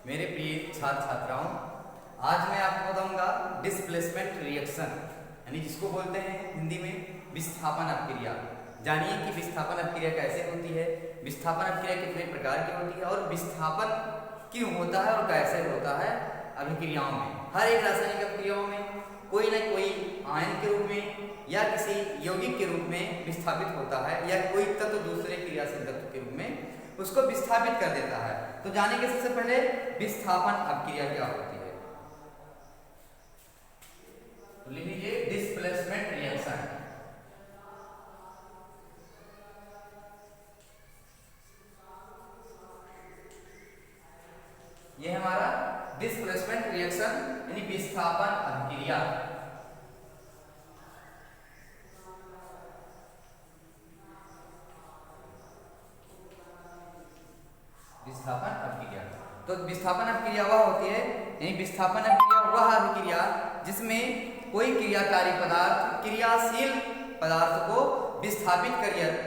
मेरे प्रिय छात्र छात्राओं, आज मैं आपको बताऊंगा डिस्प्लेसमेंट रिएक्शन, यानी जिसको बोलते हैं हिंदी में विस्थापन अपक्रिया। जानिए कि विस्थापन अपक्रिया कैसे होती है, विस्थापन अपक्रिया कितने प्रकार की होती है और विस्थापन क्यों होता है और कैसे होता है। अभिक्रियाओं में, हर एक रासायनिक अपक्रियाओं में कोई ना कोई आयन के रूप में या किसी यौगिक के रूप में विस्थापित होता है, या कोई तत्व दूसरे क्रियाशील तत्व के रूप में उसको विस्थापित कर देता है। तो जानेंगे सबसे पहले विस्थापन अपक्रिया क्या होती है। तो लिख लीजिए डिस्प्लेसमेंट रिएक्शन। ये हमारा डिस्प्लेसमेंट रिएक्शन यानी विस्थापन अपक्रिया। विस्थापन अपक्रिया, तो विस्थापन अपक्रिया वह होती है, यानी विस्थापन अपक्रिया वह अभिक्रिया जिसमें कोई क्रियाकारी पदार्थ क्रियाशील पदार्थ को विस्थापित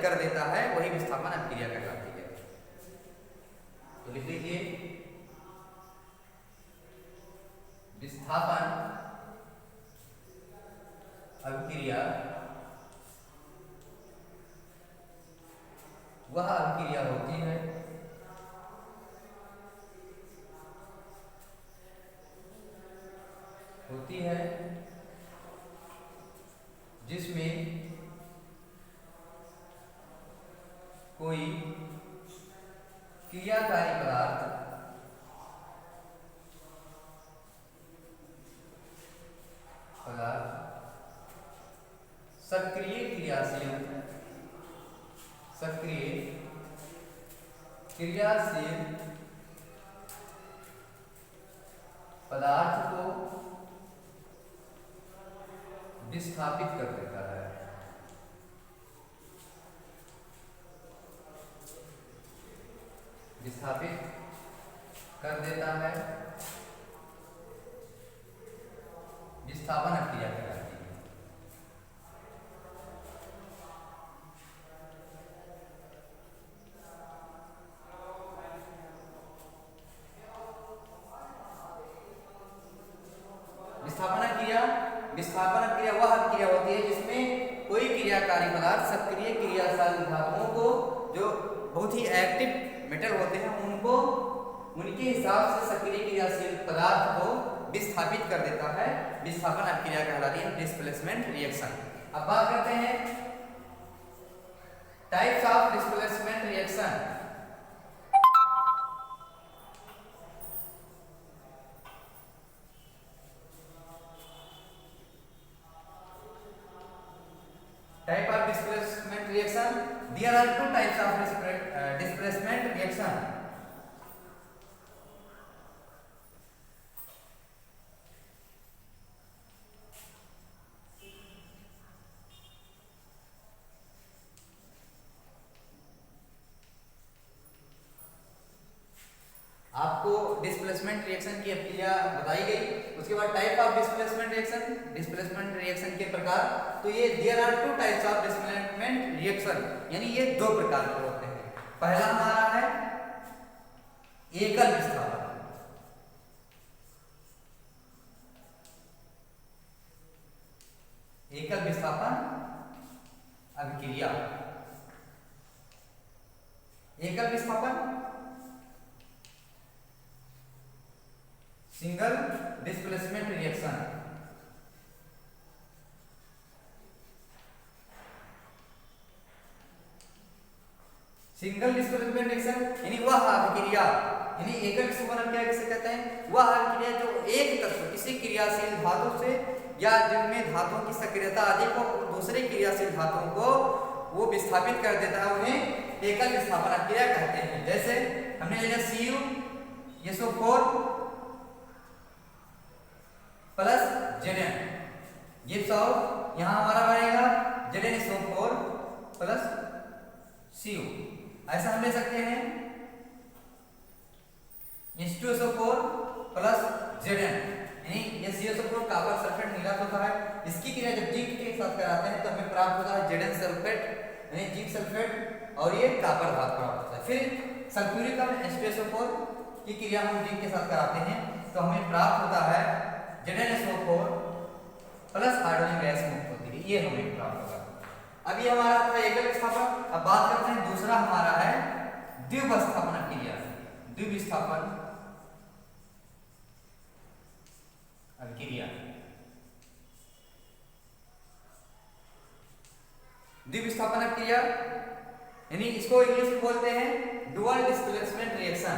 कर देता है, वही विस्थापन अपक्रिया कहलाती है। तो लिख लीजिए विस्थापन अपक्रिया वह अपक्रिया होती है जिसमें कोई क्रियाकारी पदार्थ सक्रिय क्रियाशील पदार्थ को विस्थापित कर देता है। विस्थापित कर देता है, विस्थापन अपक्रिया कहलाती है। विस्थापन क्रिया वह क्रिया होती है जिसमें कोई क्रियाकारी पदार्थ सक्रिय क्रियाशील धातुओं को, जो बहुत ही एक्टिव मेटल होते हैं, उनको उनके हिसाब से सक्रिय क्रियाशील पदार्थ को विस्थापित कर देता है। विस्थापन अपक्रिया कहलाती है डिस्प्लेसमेंट रिएक्शन। अब बात करते हैं types of displacement reaction. Type of displacement reaction. There are two types of displacement reaction. आपको डिस्प्लेसमेंट रिएक्शन की अपक्रिया बताई गई, उसके बाद type of displacement reaction, displacement reaction के प्रकार। तो ये there are two types of displacement reaction, यानी ये दो प्रकार के होते हैं। पहला हमारा है एकल विस्थापन। एकल विस्थापन अभिक्रिया। एकल विस्थापन single displacement reaction. Single displacement reaction यानी वह अभिक्रिया, यानी एकल विस्थापन अभिक्रिया किसे कहते हैं? वह अभिक्रिया जो एक तत्व किसी क्रियाशील धातु से या जिनमें धातुओं की सक्रियता अधिक हो, दूसरे क्रियाशील धातुओं को वो विस्थापित कर देता है, उन्हें एकल विस्थापन अभिक्रिया कहते हैं। जैसे हमने लिया CuSO4 प्लस Zn, ये सब यहाँ हमारा बनेगा ZnSO4 प्लस Cu। ऐसा हम ले सकते हैं H2SO4 प्लस Zn, यानी ये CuSO4 कॉपर सल्फेट नीला होता है। इसकी क्रिया जब जिंक के साथ कराते हैं तो हमें प्राप्त होता है Zn सल्फेट, यानी जिंक सल्फेट, और ये कॉपर धातु प्राप्त होता है। फिर सल्फ्यूरिक अम्ल H2SO4 की क्रिया हम जिंक के साथ कराते हैं तो हमें प्राप्त होता है ZnSO4 प्लस हाइड्रोजन गैस मुक्त होती है, ये हमें प्राप्त होगा। अब ये हमारा था एकल विस्थापन। अब बात करते हैं दूसरा हमारा है द्विविस्थापन अभिक्रिया। द्विविस्थापन अभिक्रिया, द्विविस्थापन अभिक्रिया यानी इसको इंग्लिश में बोलते हैं dual displacement reaction.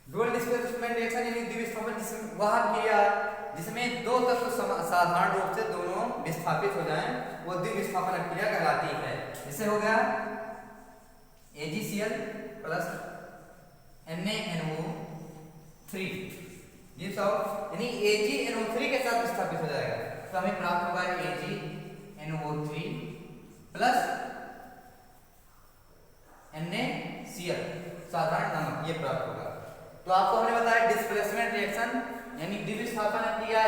Dual displacement reaction यानी द्विविस्थापन वह क्रिया जिसमें दो तत्व साधारण रूप से दोनों विस्थापित हो जाएं, वो द्विविस्थापन क्रिया कहलाती है। जैसे हो गया AgCl प्लस NaNO3, ये सब यानी AgNO3 के साथ विस्थापित हो जाएगा तो हमें प्राप्त होगा AgNO3 प्लस NaCl साधारण नमक, ये प्राप्त होगा। तो आपको हमने बताया डिस्प्लेसमेंट रिएक्शन यानी द्विविस्थापन क्रिया,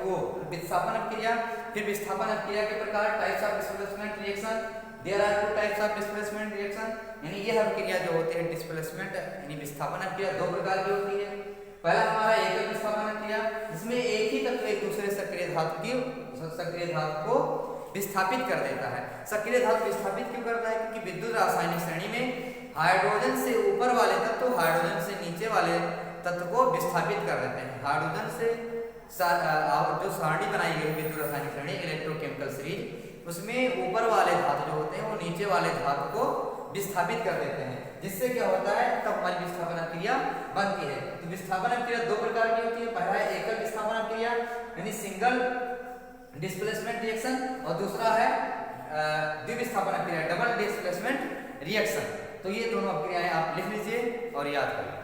वो विस्थापन क्रिया, फिर विस्थापन क्रिया के प्रकार, types of displacement reaction. There are two types of displacement reaction यानी ये हर क्रिया जो होती है डिस्प्लेसमेंट यानी विस्थापन क्रिया दो प्रकार की होती है। पहला हमारा एकल विस्थापन क्रिया जिसमें एक ही तत्व एक दूसरे सक्रिय धातु को विस्थापित कर देता है। सक्रिय धातु विस्थापित क्यों करता है? क्योंकि विद्युत रासायनिक श्रेणी में हाइड्रोजन से ऊपर वाले तत्व हाइड्रोजन से नीचे वाले तत्व को विस्थापित कर देते हैं। हाइड्रोजन से जो सारणी बनाई गई है विद्युत रासायनिक श्रेणी इलेक्ट्रोकेमिकल सीरीज, उसमें ऊपर वाले धातु जो होते हैं वो नीचे वाले धातु को विस्थापित कर देते हैं, जिससे क्या होता है तब हमारी विस्थापन क्रिया बनती है। तो विस्थापन क्रिया दो प्रकार की होती है। पहला है एकल विस्थापन क्रिया यानी सिंगल डिस्प्लेसमेंट रिएक्शन और दूसरा है द्विविस्थापन क्रिया डबल डिस्प्लेसमेंट रिएक्शन। तो ये दोनों क्रियाएं आप लिख लीजिए और याद करिए।